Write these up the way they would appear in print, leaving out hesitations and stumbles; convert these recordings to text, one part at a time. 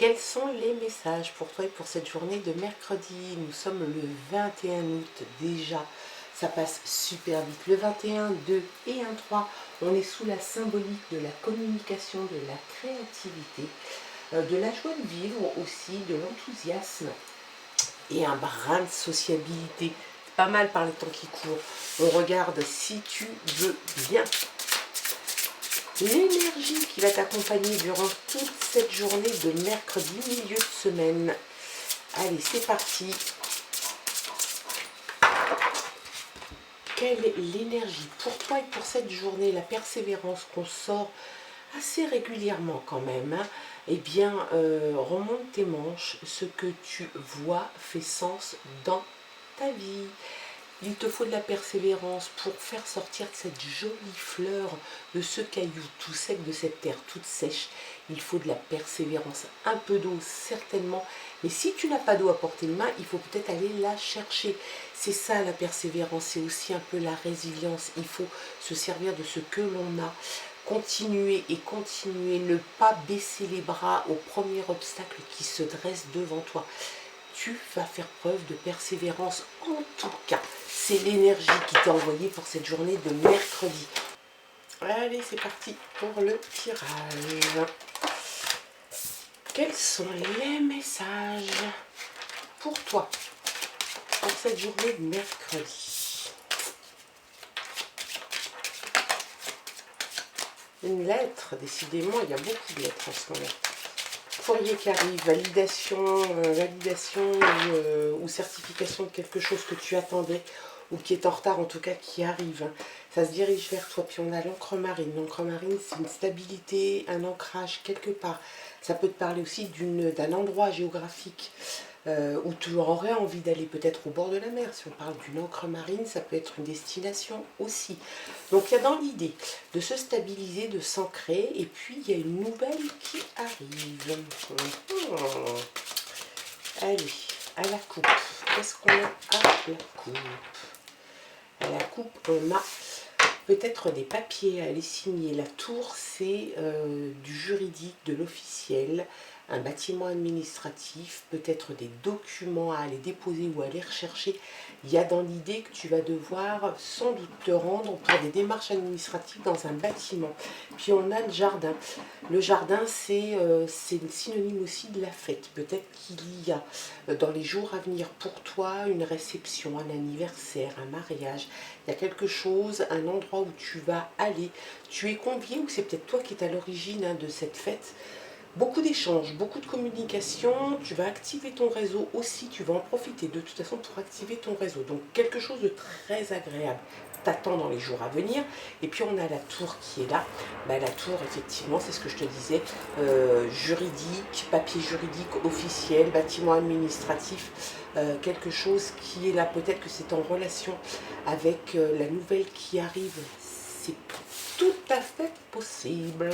Quels sont les messages pour toi et pour cette journée de mercredi? Nous sommes le 21 août déjà. Ça passe super vite. Le 21, 2 et 1, 3, on est sous la symbolique de la communication, de la créativité, de la joie de vivre aussi, de l'enthousiasme et un brin de sociabilité. Pas mal par les temps qui courent. On regarde si tu veux bien. L'énergie qui va t'accompagner durant toute cette journée de mercredi, milieu de semaine. Allez, c'est parti. Quelle est l'énergie pour toi et pour cette journée, la persévérance qu'on sort assez régulièrement quand même, hein? Eh bien, remonte tes manches, ce que tu vois fait sens dans ta vie. Il te faut de la persévérance pour faire sortir de cette jolie fleur, de ce caillou tout sec, de cette terre toute sèche. Il faut de la persévérance, un peu d'eau certainement, mais si tu n'as pas d'eau à portée de main, il faut peut-être aller la chercher. C'est ça la persévérance, c'est aussi un peu la résilience. Il faut se servir de ce que l'on a. Continuer et continuer, ne pas baisser les bras au premier obstacle qui se dresse devant toi. Tu vas faire preuve de persévérance en tout cas. C'est l'énergie qui t'a envoyé pour cette journée de mercredi. Allez, c'est parti pour le tirage. Quels sont les messages pour toi pour cette journée de mercredi? Une lettre, décidément, il y a beaucoup de lettres en ce moment. Courrier qui arrive, validation ou certification de quelque chose que tu attendais ou qui est en retard, en tout cas qui arrive. Ça se dirige vers toi. Puis on a l'encre marine. L'encre marine, c'est une stabilité, un ancrage quelque part. Ça peut te parler aussi d'un endroit géographique où tu aurais envie d'aller, peut-être au bord de la mer. Si on parle d'une encre marine, ça peut être une destination aussi. Donc il y a dans l'idée de se stabiliser, de s'ancrer, et puis il y a une nouvelle qui arrive. Allez, à la coupe. Qu'est-ce qu'on a à la coupe? À la coupe, on a peut-être des papiers à aller signer. La tour, c'est du juridique, de l'officiel, un bâtiment administratif, peut-être des documents à aller déposer ou à aller rechercher. Il y a dans l'idée que tu vas devoir sans doute te rendre pour des démarches administratives dans un bâtiment. Puis on a le jardin. Le jardin, c'est synonyme aussi de la fête. Peut-être qu'il y a dans les jours à venir pour toi une réception, un anniversaire, un mariage. Il y a quelque chose, un endroit où tu vas aller. Tu es convié ou c'est peut-être toi qui es à l'origine de cette fête. Beaucoup d'échanges, beaucoup de communication, tu vas activer ton réseau aussi, tu vas en profiter de toute façon pour activer ton réseau. Donc quelque chose de très agréable t'attend dans les jours à venir. Et puis on a la tour qui est là. La tour, effectivement, c'est ce que je te disais, juridique, papier juridique officiel, bâtiment administratif, quelque chose qui est là. Peut-être que c'est en relation avec la nouvelle qui arrive. C'est tout à fait possible.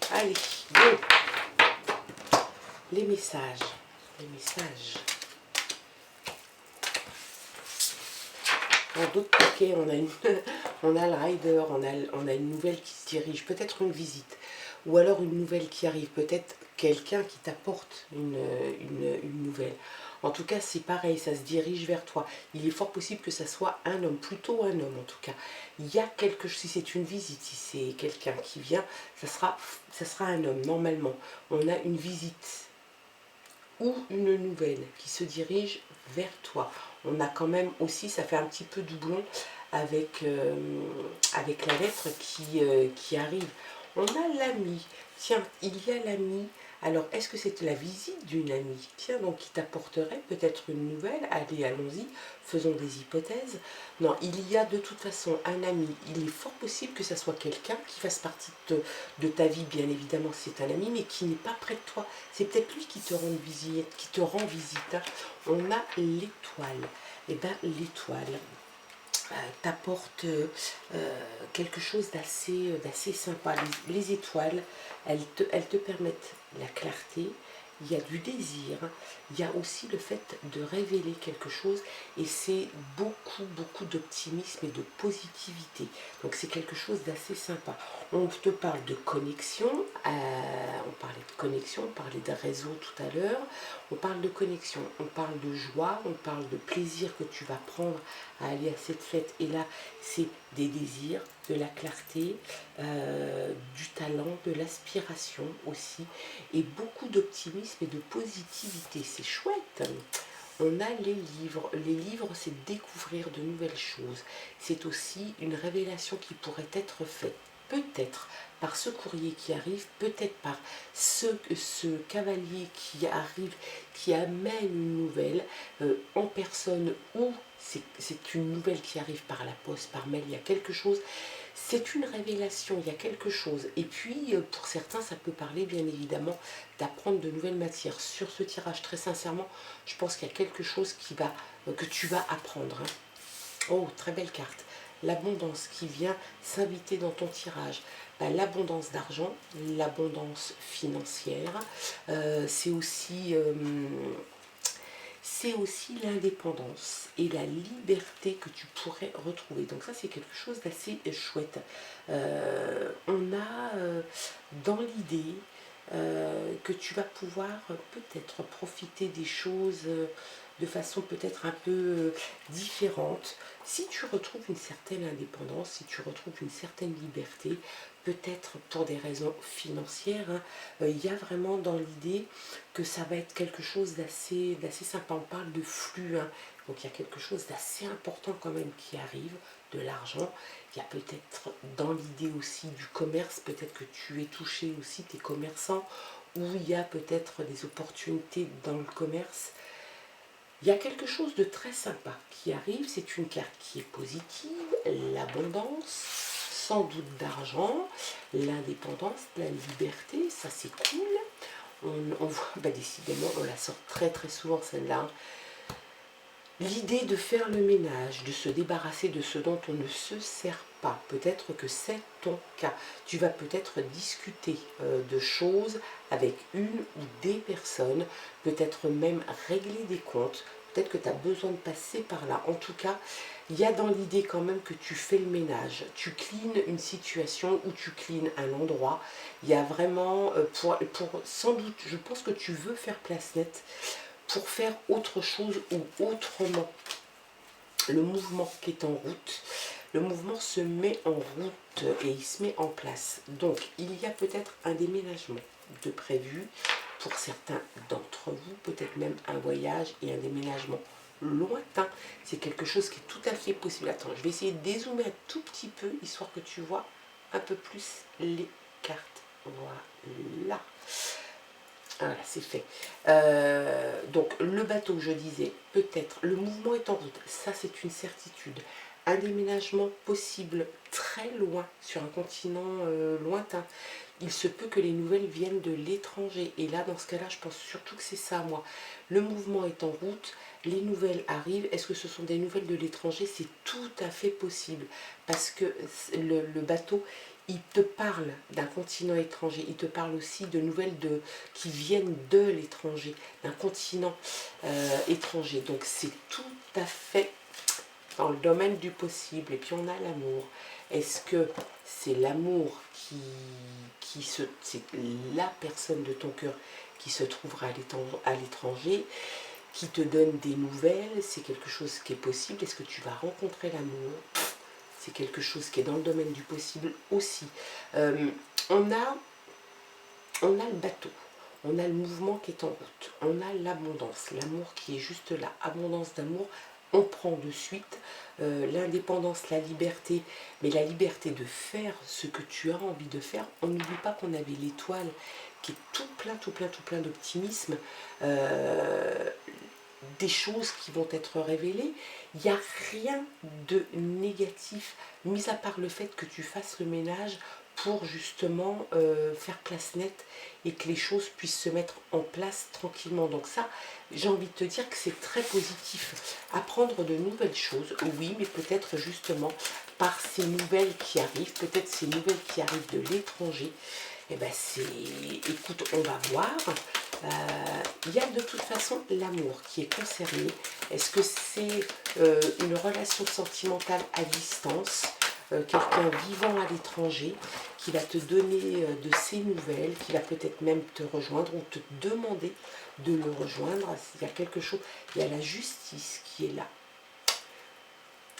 Allez, go. Les messages. Les messages. En d'autres paquets, on a le rider, on a une nouvelle qui se dirige, peut-être une visite, ou alors une nouvelle qui arrive, peut-être quelqu'un qui t'apporte une nouvelle. En tout cas, c'est pareil, ça se dirige vers toi. Il est fort possible que ça soit un homme, plutôt un homme en tout cas. Il y a quelque chose, si c'est une visite, si c'est quelqu'un qui vient, ça sera un homme, normalement. On a une visite ou une nouvelle qui se dirige vers toi. On a quand même aussi, ça fait un petit peu doublon avec la lettre qui arrive. On a l'ami. Tiens, il y a l'ami. Alors, est-ce que c'est la visite d'une amie? Tiens, donc qui t'apporterait peut-être une nouvelle? Allez, allons-y, faisons des hypothèses. Non, il y a de toute façon un ami. Il est fort possible que ça soit quelqu'un qui fasse partie de ta vie, bien évidemment, c'est un ami, mais qui n'est pas près de toi. C'est peut-être lui qui te rend visite, hein. On a l'étoile. Et bien, l'étoile t'apporte quelque chose d'assez sympa. Les étoiles, elles te permettent la clarté il y a du désir, il y a aussi le fait de révéler quelque chose et c'est beaucoup, beaucoup d'optimisme et de positivité. Donc c'est quelque chose d'assez sympa. On te parle de connexion, on parlait de connexion, on parlait de réseau tout à l'heure, on parle de connexion, on parle de joie, on parle de plaisir que tu vas prendre à aller à cette fête. Et là, c'est des désirs, de la clarté, du talent, de l'aspiration aussi, et beaucoup d'optimisme et de positivité. C'est chouette. On a les livres. Les livres, c'est découvrir de nouvelles choses. C'est aussi une révélation qui pourrait être faite, peut-être par ce courrier qui arrive, peut-être par ce cavalier qui arrive, qui amène une nouvelle en personne, ou c'est une nouvelle qui arrive par la poste, par mail, il y a quelque chose. C'est une révélation, il y a quelque chose. Et puis, pour certains, ça peut parler, bien évidemment, d'apprendre de nouvelles matières. Sur ce tirage, très sincèrement, je pense qu'il y a quelque chose que tu vas apprendre. Hein. Oh, très belle carte. L'abondance qui vient s'inviter dans ton tirage. Ben, l'abondance d'argent, l'abondance financière, c'est aussi l'indépendance et la liberté que tu pourrais retrouver. Donc ça, c'est quelque chose d'assez chouette. On a dans l'idée que tu vas pouvoir peut-être profiter des choses de façon peut-être un peu différente. Si tu retrouves une certaine indépendance, si tu retrouves une certaine liberté, peut-être pour des raisons financières, hein, il y a vraiment dans l'idée que ça va être quelque chose d'assez sympa. On parle de flux, hein, donc il y a quelque chose d'assez important quand même qui arrive, de l'argent. Il y a peut-être dans l'idée aussi du commerce, peut-être que tu es touché aussi, tes commerçants, où il y a peut-être des opportunités dans le commerce. Il y a quelque chose de très sympa qui arrive, c'est une carte qui est positive, l'abondance, sans doute d'argent, l'indépendance, la liberté, ça c'est cool. On voit, bah décidément, on la sort très très souvent celle-là. L'idée de faire le ménage, de se débarrasser de ce dont on ne se sert pas, peut-être que c'est ton cas. Tu vas peut-être discuter de choses avec une ou des personnes, peut-être même régler des comptes, peut-être que tu as besoin de passer par là. En tout cas, il y a dans l'idée quand même que tu fais le ménage, tu cleans une situation ou tu cleans un endroit. Il y a vraiment, sans doute, je pense que tu veux faire place nette, pour faire autre chose ou autrement. Le mouvement qui est en route, le mouvement se met en route et il se met en place. Donc, il y a peut-être un déménagement de prévu pour certains d'entre vous, peut-être même un voyage et un déménagement lointain. C'est quelque chose qui est tout à fait possible. Attends, je vais essayer de dézoomer un tout petit peu, histoire que tu vois un peu plus les cartes. Voilà. Voilà, c'est fait. Donc le bateau, je disais, peut-être, le mouvement est en route, ça c'est une certitude. Un déménagement possible très loin, sur un continent lointain. Il se peut que les nouvelles viennent de l'étranger. Et là, dans ce cas-là, je pense surtout que c'est ça, moi. Le mouvement est en route, les nouvelles arrivent. Est-ce que ce sont des nouvelles de l'étranger? C'est tout à fait possible. Parce que le bateau, il te parle d'un continent étranger. Il te parle aussi de nouvelles qui viennent de l'étranger, d'un continent étranger. Donc c'est tout à fait dans le domaine du possible. Et puis on a l'amour. Est-ce que c'est l'amour c'est la personne de ton cœur qui se trouvera à l'étranger, qui te donne des nouvelles? C'est quelque chose qui est possible. Est-ce que tu vas rencontrer l'amour? C'est quelque chose qui est dans le domaine du possible aussi. On a le bateau. On a le mouvement qui est en route, on a l'abondance, l'amour qui est juste là, abondance d'amour, on prend de suite l'indépendance, la liberté, mais la liberté de faire ce que tu as envie de faire. On n'oublie pas qu'on avait l'étoile qui est tout plein d'optimisme, des choses qui vont être révélées. Il n'y a rien de négatif, mis à part le fait que tu fasses le ménage pour justement faire place nette et que les choses puissent se mettre en place tranquillement. Donc ça, j'ai envie de te dire que c'est très positif. Apprendre de nouvelles choses, oui, mais peut-être justement par ces nouvelles qui arrivent, peut-être ces nouvelles qui arrivent de l'étranger. Eh ben c'est, écoute, on va voir. Il y a de toute façon l'amour qui est concerné. Est-ce que c'est une relation sentimentale à distance, quelqu'un vivant à l'étranger qui va te donner de ses nouvelles, qui va peut-être même te rejoindre ou te demander de le rejoindre. Il y a quelque chose, il y a la justice qui est là.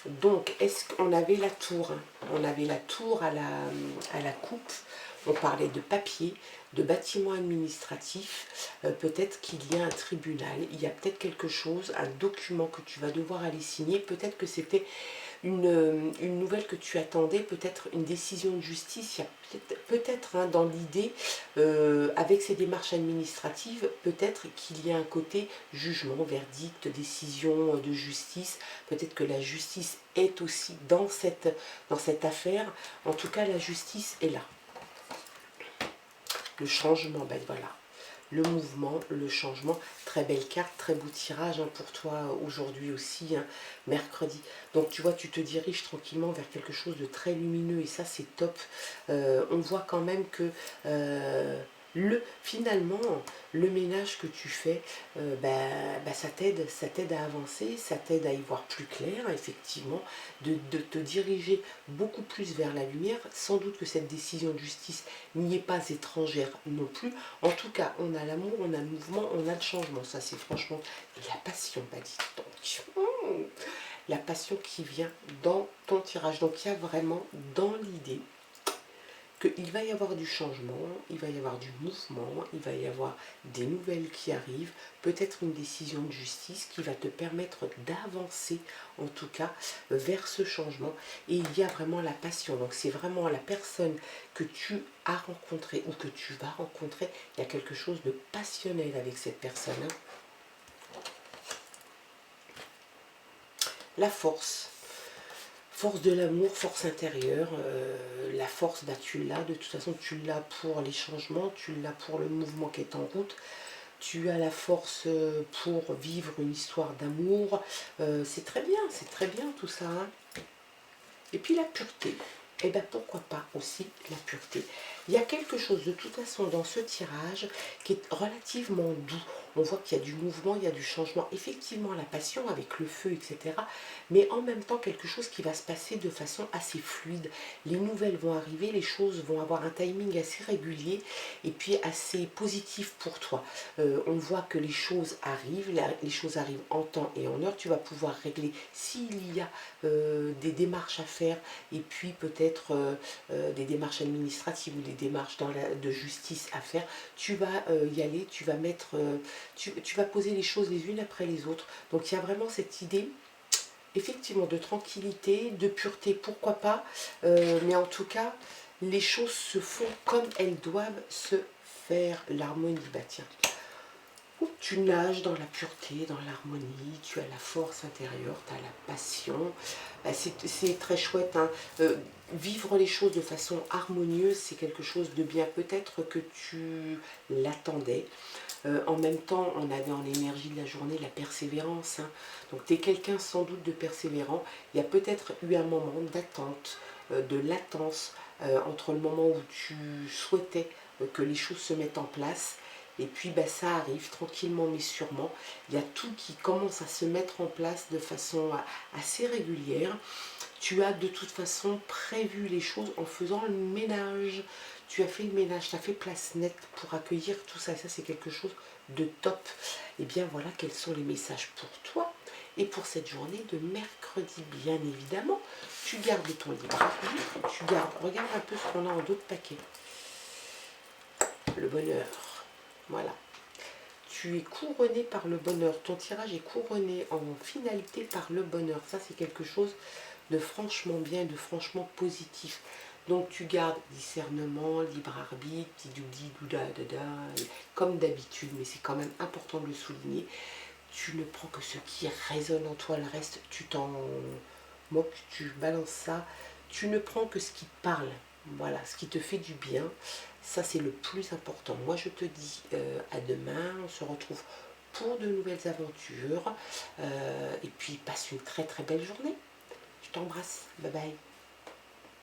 Donc, est-ce qu'on avait la tour, hein? On avait la tour à la coupe. On parlait de papier, de bâtiment administratif. Peut-être qu'il y a un tribunal. Il y a peut-être quelque chose, un document que tu vas devoir aller signer. Peut-être que c'était une nouvelle que tu attendais, peut-être une décision de justice. Il y a peut-être hein, dans l'idée, avec ces démarches administratives, peut-être qu'il y a un côté jugement, verdict, décision de justice. Peut-être que la justice est aussi dans cette affaire. En tout cas, la justice est là. Le changement, ben voilà. Le mouvement, le changement, très belle carte, très beau tirage hein, pour toi aujourd'hui aussi, hein, mercredi. Donc tu vois, tu te diriges tranquillement vers quelque chose de très lumineux et ça c'est top. On voit quand même que finalement, le ménage que tu fais, ça t'aide à avancer, ça t'aide à y voir plus clair, effectivement, de te diriger beaucoup plus vers la lumière. Sans doute que cette décision de justice n'y est pas étrangère non plus. En tout cas, on a l'amour, on a le mouvement, on a le changement. Ça, c'est franchement la passion, bah dis donc. La passion qui vient dans ton tirage. Donc, il y a vraiment dans l'idée qu'il va y avoir du changement, il va y avoir du mouvement, il va y avoir des nouvelles qui arrivent, peut-être une décision de justice qui va te permettre d'avancer, en tout cas, vers ce changement. Et il y a vraiment la passion. Donc c'est vraiment la personne que tu as rencontrée ou que tu vas rencontrer. Il y a quelque chose de passionnel avec cette personne. Hein. La force. Force de l'amour, force intérieure, la force, bah, tu l'as, de toute façon tu l'as pour les changements, tu l'as pour le mouvement qui est en route, tu as la force pour vivre une histoire d'amour, c'est très bien tout ça. Hein. Et puis la pureté, et bien pourquoi pas aussi la pureté. Il y a quelque chose de toute façon dans ce tirage qui est relativement doux. On voit qu'il y a du mouvement, il y a du changement. Effectivement, la passion avec le feu, etc. Mais en même temps, quelque chose qui va se passer de façon assez fluide. Les nouvelles vont arriver, les choses vont avoir un timing assez régulier et puis assez positif pour toi. On voit que les choses arrivent en temps et en heure. Tu vas pouvoir régler s'il y a des démarches à faire et puis peut-être des démarches administratives ou des démarches de justice à faire, tu vas y aller, tu vas mettre, tu vas poser les choses les unes après les autres. Donc il y a vraiment cette idée, effectivement, de tranquillité, de pureté, pourquoi pas, mais en tout cas, les choses se font comme elles doivent se faire. L'harmonie, bah tiens. Tu nages dans la pureté, dans l'harmonie, tu as la force intérieure, tu as la passion. C'est très chouette. Hein. Vivre les choses de façon harmonieuse, c'est quelque chose de bien. Peut-être que tu l'attendais. En même temps, on avait en énergie de la journée la persévérance. Hein. Donc tu es quelqu'un sans doute de persévérant. Il y a peut-être eu un moment d'attente, de latence, entre le moment où tu souhaitais que les choses se mettent en place. Et puis ça arrive tranquillement mais sûrement. Il y a tout qui commence à se mettre en place de façon assez régulière. Tu as de toute façon prévu les choses en faisant le ménage. Tu as fait le ménage, tu as fait place nette pour accueillir tout ça. Et ça, c'est quelque chose de top. Et bien voilà quels sont les messages pour toi. Et pour cette journée de mercredi, bien évidemment, tu gardes ton libre arbitre. Tu gardes, regarde un peu ce qu'on a en d'autres paquets. Le bonheur. Voilà. Tu es couronné par le bonheur. Ton tirage est couronné en finalité par le bonheur. Ça, c'est quelque chose de franchement bien, de franchement positif. Donc, tu gardes discernement, libre arbitre, comme d'habitude, mais c'est quand même important de le souligner. Tu ne prends que ce qui résonne en toi, le reste, tu t'en moques, tu balances ça. Tu ne prends que ce qui parle, voilà, ce qui te fait du bien. Ça, c'est le plus important. Moi, je te dis à demain. On se retrouve pour de nouvelles aventures. Et puis, passe une très très belle journée. Je t'embrasse. Bye bye.